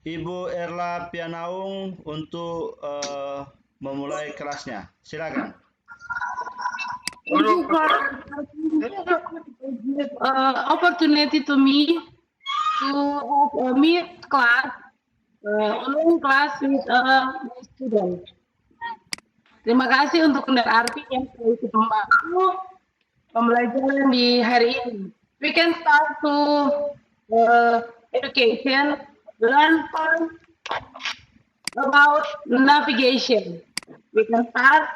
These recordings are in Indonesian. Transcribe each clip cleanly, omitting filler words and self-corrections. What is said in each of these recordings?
Ibu Erla Pianaung untuk memulai kelasnya. Silakan. Opportunity to me to have a meet class, online class with student. Terima kasih untuk Arti yang sudah ikut membantu pembelajaran di hari ini. We can start to education, learn about navigation. We can start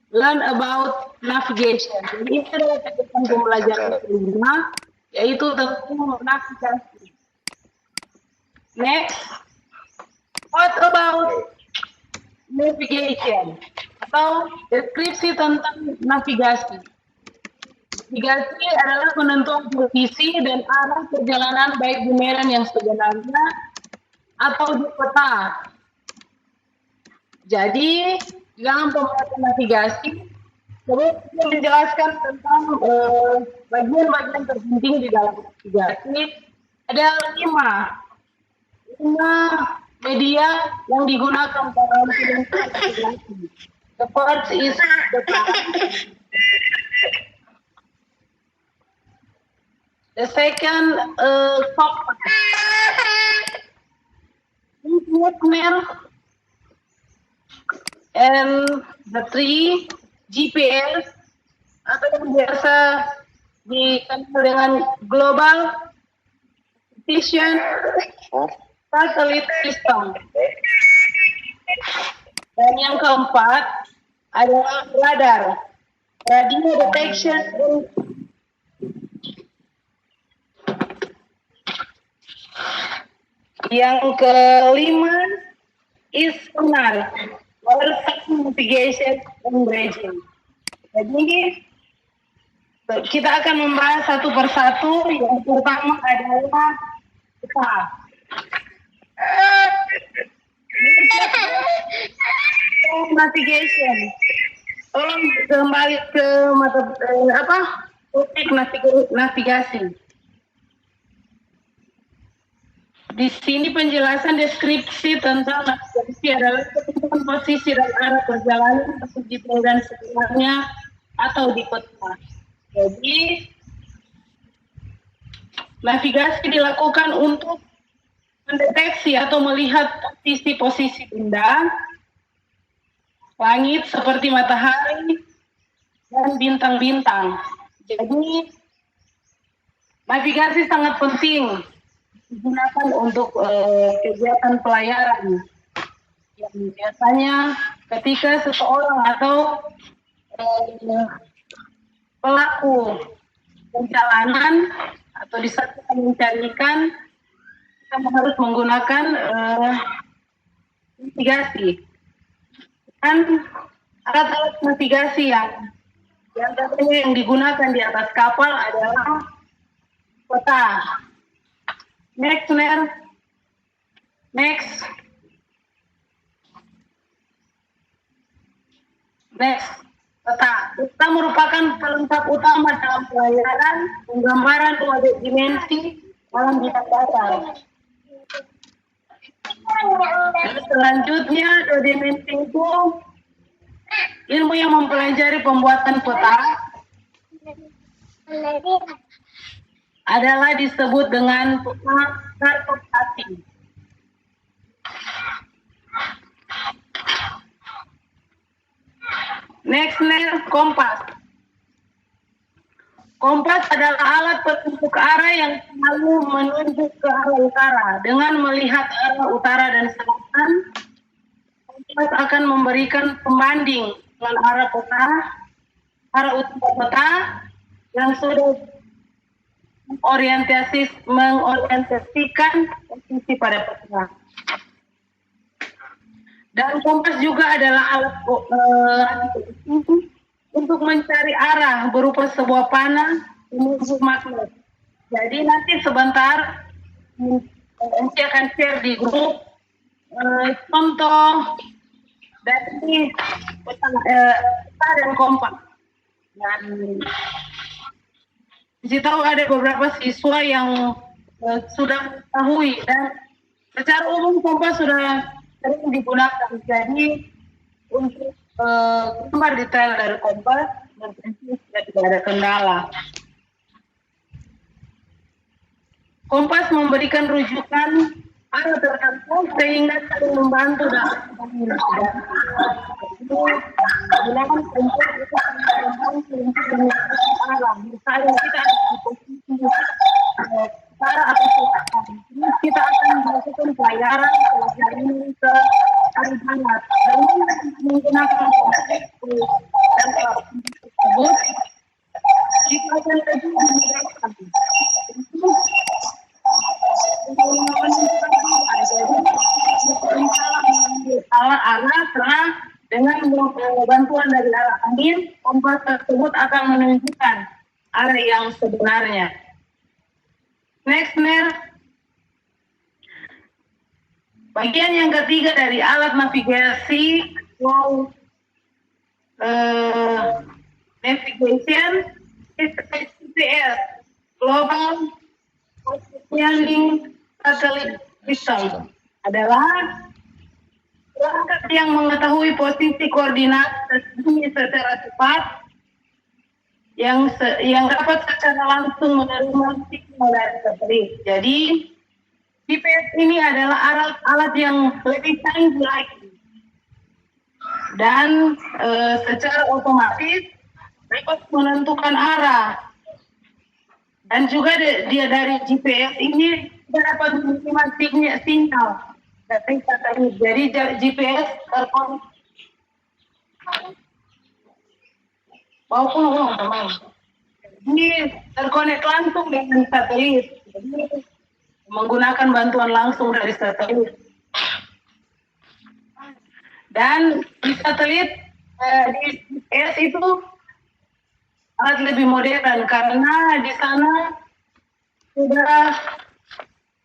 learn about navigation. Jadi ini adalah kegiatan pembelajaran kelima, yaitu tentang navigasi. Next, what about navigation? Atau deskripsi tentang navigasi. Navigasi adalah penentuan posisi dan arah perjalanan baik di medan yang sebenarnya atau di peta. Jadi, dalam pembuatan navigasi, saya menjelaskan tentang bagian-bagian terpenting di dalam navigasi. Ada 5 media yang digunakan dalam navigasi. The first is the the second compass. And the 3 GPS atau yang biasa dikenal dengan Global Position Satellite System. Dan yang keempat adalah radar, radio detection. Yang kelima is sonar, navigation and ranging. Jadi kita akan membahas satu persatu. Yang pertama adalah peta. Navigation. Tolong kembali ke topik navigasi. Di sini penjelasan deskripsi tentang navigasi adalah ketentuan posisi dan arah perjalanan di medan sebenarnya atau di peta. Jadi navigasi dilakukan untuk mendeteksi atau melihat posisi-posisi benda, langit seperti matahari dan bintang-bintang. Jadi navigasi sangat penting digunakan untuk kegiatan pelayaran. Yang biasanya ketika seseorang atau pelaku perjalanan atau di saat kita mencarikan, kita harus menggunakan navigasi. Dan alat-alat navigasi yang digunakan di atas kapal adalah peta. Next. Peta. Peta merupakan pelengkap utama dalam pelayaran penggambaran 2 dimensi dalam bidang dasar. Selanjutnya, 2 dimensi itu ilmu yang mempelajari pembuatan peta adalah disebut dengan peta kartografi. Next, kompas. Kompas adalah alat penentu arah yang selalu menunjuk ke arah utara. Dengan melihat arah utara dan selatan, kompas akan memberikan pembanding dengan arah utara peta yang sudah mengorientasikan posisi pada peta. Dan kompas juga adalah alat untuk mencari arah berupa sebuah panah menuju magnet. Jadi nanti sebentar saya akan share di grup contoh dari peta dan kompas. Dan di situ ada beberapa siswa yang sudah mengetahui dan Secara umum kompas sudah sering digunakan. Jadi untuk gambar detail dari kompas berprinsip tidak ada kendala. Kompas memberikan rujukan arah tertentu sehingga saling membantu dalam pemilihan. Gunakan kompas itu untuk arah. Misalnya kita ada di posisi utara atau selatan, kita akan melakukan pelayaran ke arah barat. Dan menggunakan kompas tersebut, kita akan lebih memudahkan. Arah serang dengan bantuan dari arah angin, kompas tersebut akan menunjukkan arah yang sebenarnya. Next, bagian yang ketiga dari alat navigasi atau navigation is GPS, Global Positioning Satellite System, adalah perangkat yang mengetahui posisi koordinat bumi secara cepat yang dapat secara langsung menerima signal dari satelit. Jadi GPS ini adalah alat yang lebih canggih lagi dan secara otomatis dapat menentukan arah. Dan juga dia dari GPS ini dapat menerima sinyal dari satelit. Jadi GPS terkoneksi ini terkonek langsung dengan satelit. Jadi menggunakan bantuan langsung dari satelit. Dan di satelit di GPS itu alat lebih modern karena di sana sudah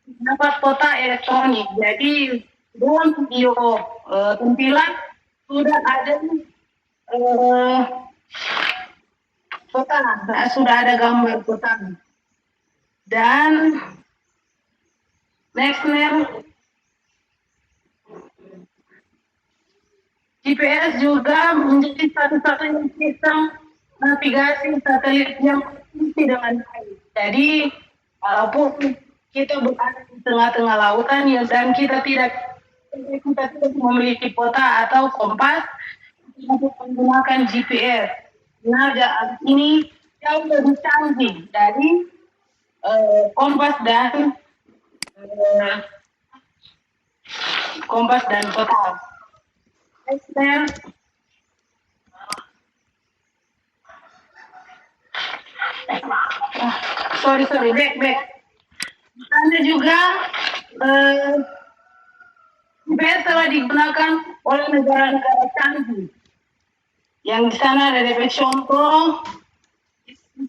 dapat peta elektronik. Jadi dalam video tampilan sudah ada peta, sudah ada gambar peta. Dan next, GPS juga menjadi satu-satunya sistem navigasi satelit yang berfungsi dengan baik. Jadi walaupun kita berada di tengah-tengah lautan dan kita tidak memiliki peta atau kompas, kita menggunakan GPS. Nah, ini jauh lebih canggih dari kompas dan peta. Sorry, back. Anda juga GPS telah digunakan oleh negara-negara canggih. Yang di sana ada beberapa contoh,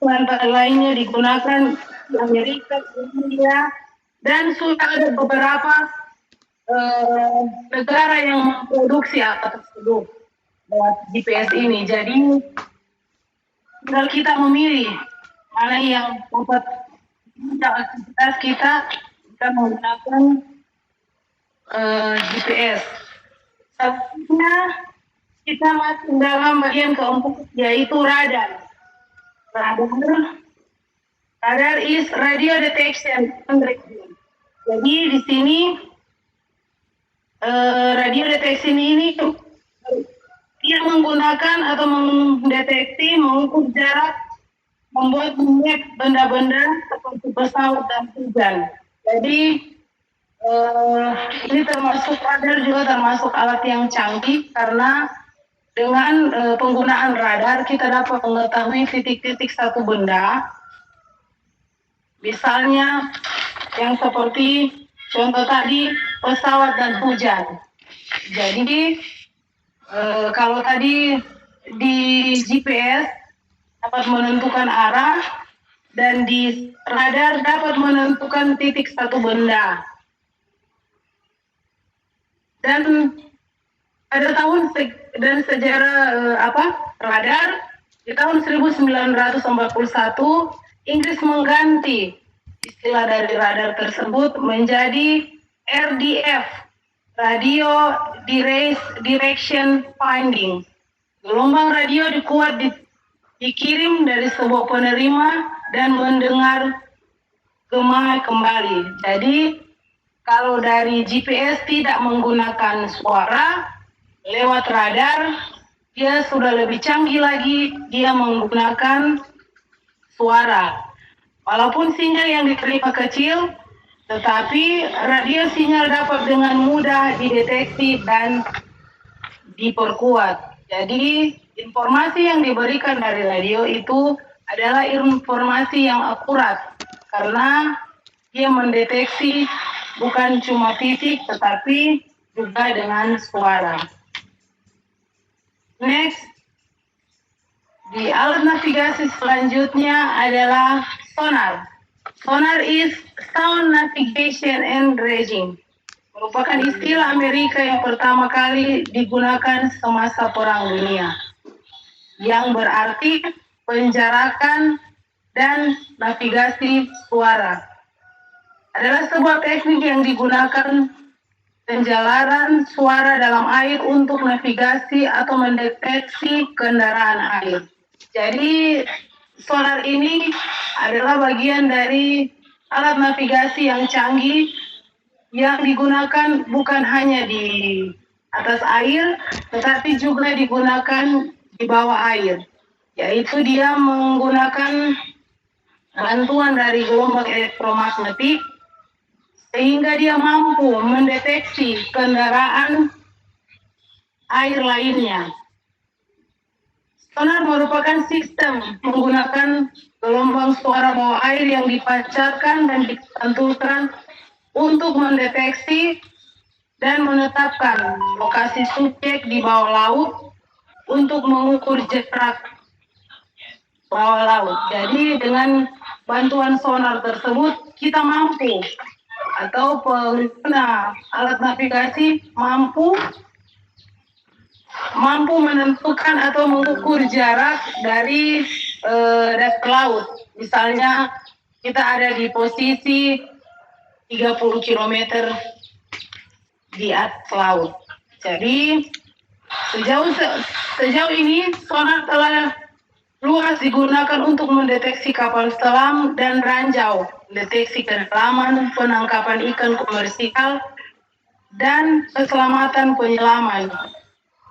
antara lainnya digunakan di Amerika, India, dan sudah ada beberapa negara yang memproduksi alat tersebut GPS ini. Jadi tinggal kita memilih mana yang dapat aktivitas kita menggunakan GPS. Selanjutnya kita masuk dalam bagian keempat, yaitu radar. Radar is radio detection and tracking. Jadi di sini radio detection ini dia menggunakan atau mendeteksi, mengukur jarak, membuat map benda-benda seperti pesawat dan hujan. Jadi ini termasuk radar juga termasuk alat yang canggih karena dengan penggunaan radar kita dapat mengetahui titik-titik satu benda. Misalnya yang seperti contoh tadi pesawat dan hujan. Jadi kalau tadi di GPS dapat menentukan arah dan di radar dapat menentukan titik satu benda. Dan pada tahun dan sejarah radar di tahun 1941 Inggris mengganti istilah dari radar tersebut menjadi RDF, Radio Direction Finding. Gelombang radio dikirim dari sebuah penerima dan mendengar gema kembali. Jadi kalau dari GPS tidak menggunakan suara, lewat radar, dia sudah lebih canggih lagi, dia menggunakan suara. Walaupun sinyal yang diterima kecil, tetapi radio sinyal dapat dengan mudah dideteksi dan diperkuat. Jadi informasi yang diberikan dari radio itu adalah informasi yang akurat karena dia mendeteksi bukan cuma fisik tetapi juga dengan suara. Next, di alat navigasi selanjutnya adalah sonar. Sonar is sound navigation and ranging. Merupakan istilah Amerika yang pertama kali digunakan semasa Perang Dunia, yang berarti penjarakan dan navigasi suara. Adalah sebuah teknik yang digunakan penjalaran suara dalam air untuk navigasi atau mendeteksi kendaraan air. Jadi sonar ini adalah bagian dari alat navigasi yang canggih yang digunakan bukan hanya di atas air, tetapi juga digunakan di bawah air. Yaitu dia menggunakan bantuan dari gelombang elektromagnetik sehingga dia mampu mendeteksi kendaraan air lainnya. Sonar merupakan sistem menggunakan gelombang suara bawah air yang dipancarkan dan dipantulkan untuk mendeteksi dan menetapkan lokasi subjek di bawah laut untuk mengukur jarak bawah laut. Jadi dengan bantuan sonar tersebut kita mampu atau pengguna alat navigasi mampu menentukan atau mengukur jarak dari dasar laut. Misalnya kita ada di posisi 30 km di atas laut. Jadi sejauh ini sonar telah luas digunakan untuk mendeteksi kapal selam dan ranjau, mendeteksi kedalaman, penangkapan ikan komersial, dan keselamatan penyelaman,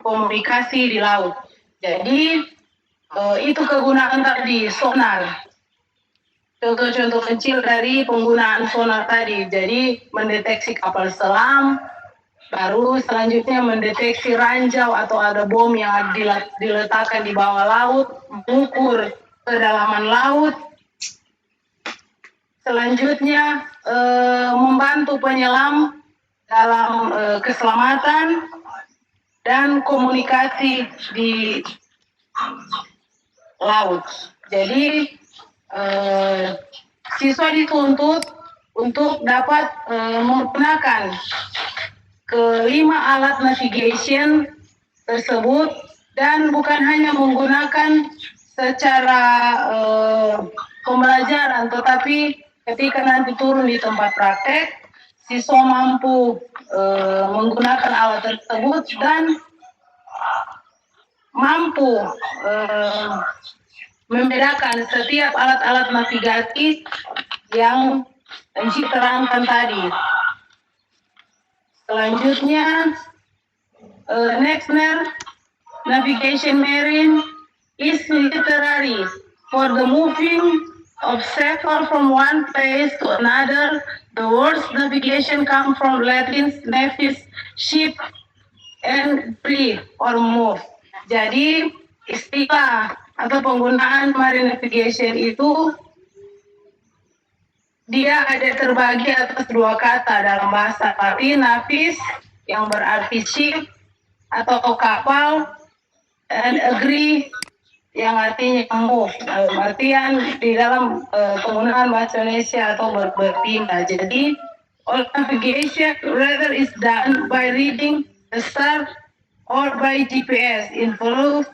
komunikasi di laut. Jadi itu kegunaan tadi sonar. Contoh-contoh kecil dari penggunaan sonar tadi. Jadi mendeteksi kapal selam, baru selanjutnya mendeteksi ranjau atau ada bom yang diletakkan di bawah laut, mengukur kedalaman laut. Selanjutnya membantu penyelam dalam keselamatan dan komunikasi di laut. Jadi siswa dituntut untuk dapat menggunakan kelima alat navigation tersebut dan bukan hanya menggunakan secara pembelajaran, tetapi ketika nanti turun di tempat praktek, siswa mampu menggunakan alat tersebut dan mampu membedakan setiap alat-alat navigasi yang diterangkan tadi. Selanjutnya, next navigation marine is literary for the moving of sail from one place to another. The words navigation come from Latin navis, ship, and flee or move. Jadi istilah atau penggunaan marine navigation itu dia ada terbagi atas dua kata dalam bahasa Latin, navis yang berarti ship atau kapal, and agree yang artinya move. Dalam artian di dalam penggunaan bahasa Indonesia atau berpindah. Jadi all navigation rather is done by reading the star or by GPS. Involve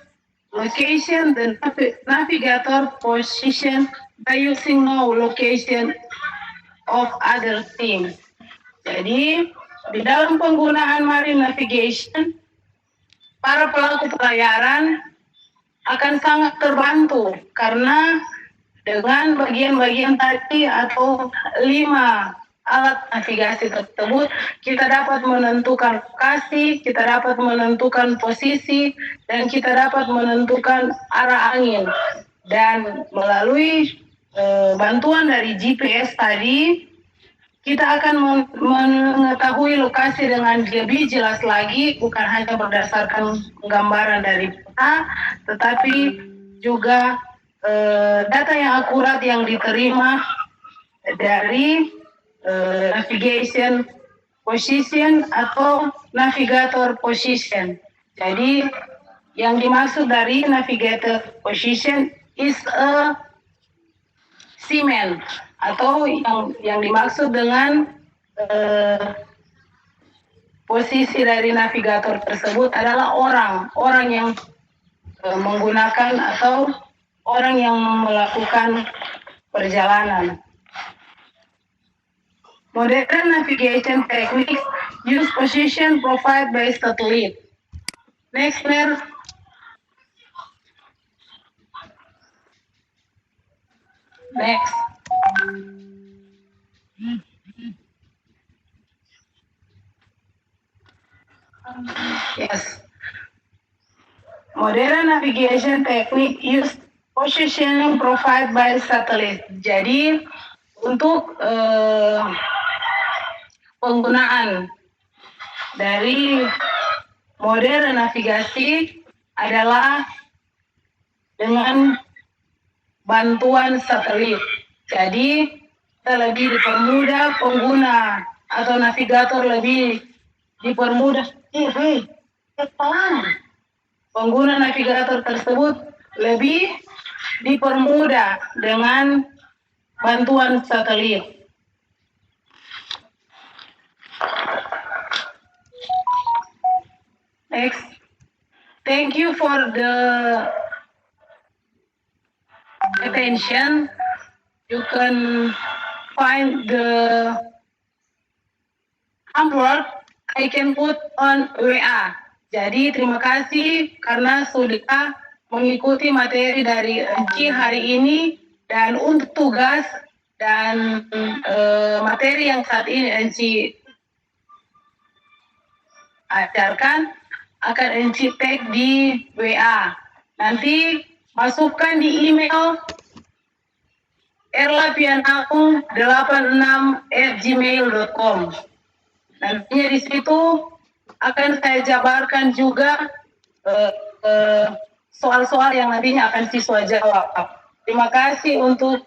location, the navigator position by using no location of other things. Jadi, di dalam penggunaan marine navigation, para pelaku pelayaran akan sangat terbantu karena dengan bagian-bagian tadi atau 5 alat navigasi tersebut, kita dapat menentukan lokasi, kita dapat menentukan posisi, dan kita dapat menentukan arah angin. Dan melalui bantuan dari GPS tadi, kita akan mengetahui lokasi dengan lebih jelas lagi, bukan hanya berdasarkan gambaran dari peta, tetapi juga data yang akurat yang diterima dari navigation position atau navigator position. Jadi yang dimaksud dari navigator position is a seaman, atau yang dimaksud dengan posisi dari navigator tersebut adalah orang yang menggunakan atau orang yang melakukan perjalanan. Modern navigation techniques use position provided by satellite. Next, Mer. Next. Yes. Modern navigation technique use positioning provided by satellite. Jadi untuk penggunaan dari modern navigasi adalah dengan bantuan satelit. Jadi kita lebih dipermudah, pengguna atau navigator lebih dipermudah. Pengguna navigator tersebut lebih dipermudah dengan bantuan satelit. Next. Thank you for the attention. You can find the homework I can put on WA. Jadi terima kasih karena sudah mengikuti materi dari Enci hari ini, dan untuk tugas dan materi yang saat ini Enci ajarkan akan Enci tag di WA. Nanti masukkan di email erlapianaung86@gmail.com. Nantinya di situ akan saya jabarkan juga soal-soal yang nantinya akan siswa jawab. Terima kasih untuk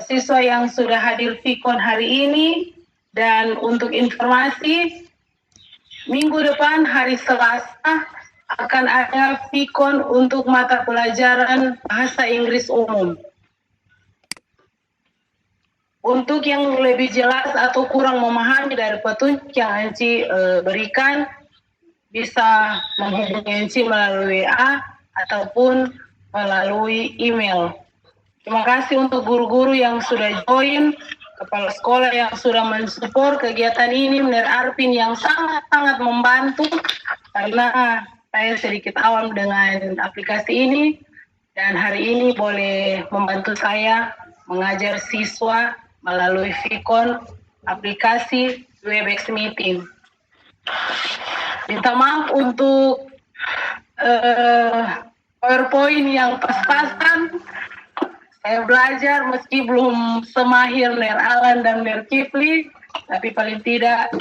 siswa yang sudah hadir VCon hari ini, dan untuk informasi, minggu depan hari Selasa akan ada VCon untuk mata pelajaran Bahasa Inggris Umum. Untuk yang lebih jelas atau kurang memahami dari petunjuk yang Enci berikan, bisa menghubungi Enci melalui WA ataupun melalui email. Terima kasih untuk guru-guru yang sudah join, kepala sekolah yang sudah mensupport kegiatan ini, Mner Arpin yang sangat-sangat membantu, karena saya sedikit awam dengan aplikasi ini, dan hari ini boleh membantu saya mengajar siswa melalui VCon aplikasi Webex Meeting. Minta maaf untuk PowerPoint yang pas-pasan. Saya belajar meski belum semahir Ner Alan dan Ner Kifli, tapi paling tidak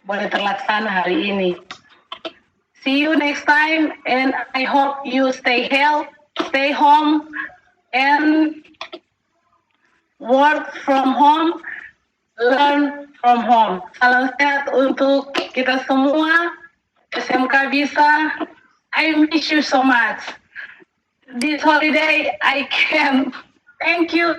boleh terlaksana hari ini. See you next time, and I hope you stay healthy, stay home, and work from home, learn from home. Salam sehat untuk kita semua. SMK bisa. I miss you so much. This holiday I can. Thank you.